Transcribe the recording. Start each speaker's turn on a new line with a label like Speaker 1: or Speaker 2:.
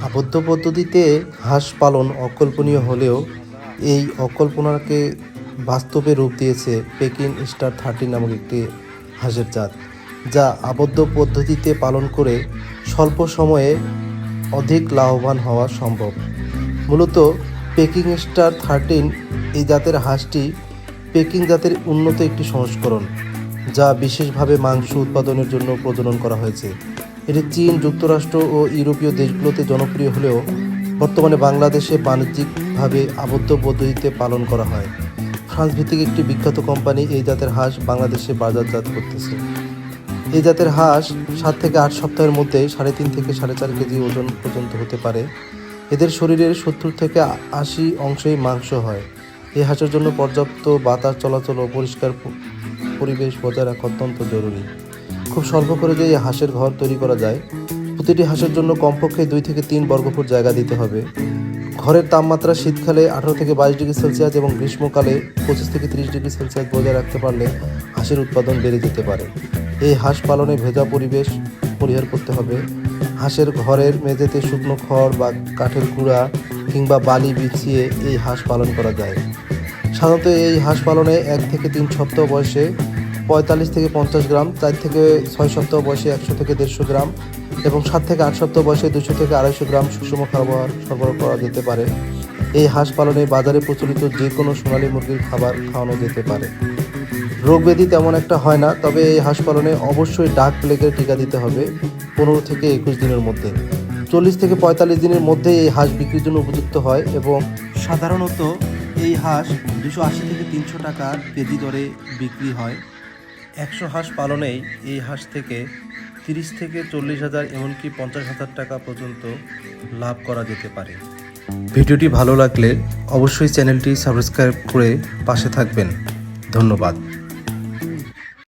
Speaker 1: আবদ্ধ পদ্ধতিতে হাঁস পালন অকল্পনীয় হলেও এই অকল্পনাকে বাস্তবে রূপ দিয়েছে পেকিং স্টার 13 নামক একটি হাঁসের জাত, যা আবদ্ধ পদ্ধতিতে পালন করে স্বল্প সময়ে অধিক লাভবান হওয়া সম্ভব। মূলত পেকিং স্টার 13 এই জাতের হাঁসটি পেকিং জাতের উন্নত একটি সংস্করণ, যা বিশেষভাবে মাংস উৎপাদনের জন্য প্রজনন করা হয়েছে। এটি চীন, যুক্তরাষ্ট্র ও ইউরোপীয় দেশগুলোতে জনপ্রিয় হলেও বর্তমানে বাংলাদেশে বাণিজ্যিকভাবে আবদ্ধ পদ্ধতিতে পালন করা হয়। ফ্রান্স ভিত্তিক একটি বিখ্যাত কোম্পানি এই জাতের হাঁস বাংলাদেশে বাজারজাত করতেছে। এই জাতের হাঁস 7 থেকে 8 সপ্তাহের মধ্যে 3.5 থেকে 4.5 কেজি ওজন পর্যন্ত হতে পারে। এদের শরীরের 70 থেকে 80 অংশই মাংস হয়। এই হাঁসের জন্য পর্যাপ্ত বাতাস চলাচল ও পরিষ্কার পরিবেশ বজায় রাখা অত্যন্ত জরুরি। খুব স্বল্প খরচে এই হাঁসের ঘর তৈরি করা যায়। প্রতিটি হাঁসের জন্য কমপক্ষে 2 থেকে 3 বর্গফুট জায়গা দিতে হবে। ঘরের তাপমাত্রা শীতকালে 18 থেকে 22 ডিগ্রি সেলসিয়াস এবং গ্রীষ্মকালে 25 থেকে 30 ডিগ্রি সেলসিয়াস বজায় রাখতে পারলে হাঁসের উৎপাদন বেড়ে যেতে পারে। এই হাঁস পালনে ভেজা পরিবেশ পরিহার করতে হবে। হাঁসের ঘরের মেঝেতে শুকনো খড় বা কাঠের গুঁড়া কিংবা বালি বিছিয়ে এই হাঁস পালন করা যায়। সাধারণত এই হাঁস পালনে 1 থেকে 3 সপ্তাহ বয়সে 45 থেকে 50 গ্রাম, 4 থেকে 6 সপ্তাহ বয়সে 100 থেকে 150 গ্রাম এবং 7 থেকে 8 সপ্তাহ বয়সে 200 থেকে 250 গ্রাম সুষম খাবার সরবরাহ করা যেতে পারে। এই হাঁস পালনে বাজারে প্রচলিত যে কোনো সোনালী মুরগির খাবার খাওয়ানো যেতে পারে। রোগ ব্যাধি তেমন একটা হয় না, তবে এই হাঁস পালনে অবশ্যই ডাক প্লেগের টিকা দিতে হবে 15 থেকে 21 দিনের মধ্যে। 40 থেকে 45 দিনের মধ্যে এই হাঁস বিক্রির জন্য উপযুক্ত হয় এবং সাধারণত এই হাঁস 280 থেকে 300 টাকা কেজি দরে বিক্রি হয়। 100 হাঁস পালনেই এই হাঁস থেকে 30 থেকে 40 হাজার এমনকি 50 হাজার টাকা পর্যন্ত লাভ করা যেতে পারে। ভিডিওটি ভালো লাগলে অবশ্যই চ্যানেলটি সাবস্ক্রাইব করে পাশে থাকবেন। ধন্যবাদ।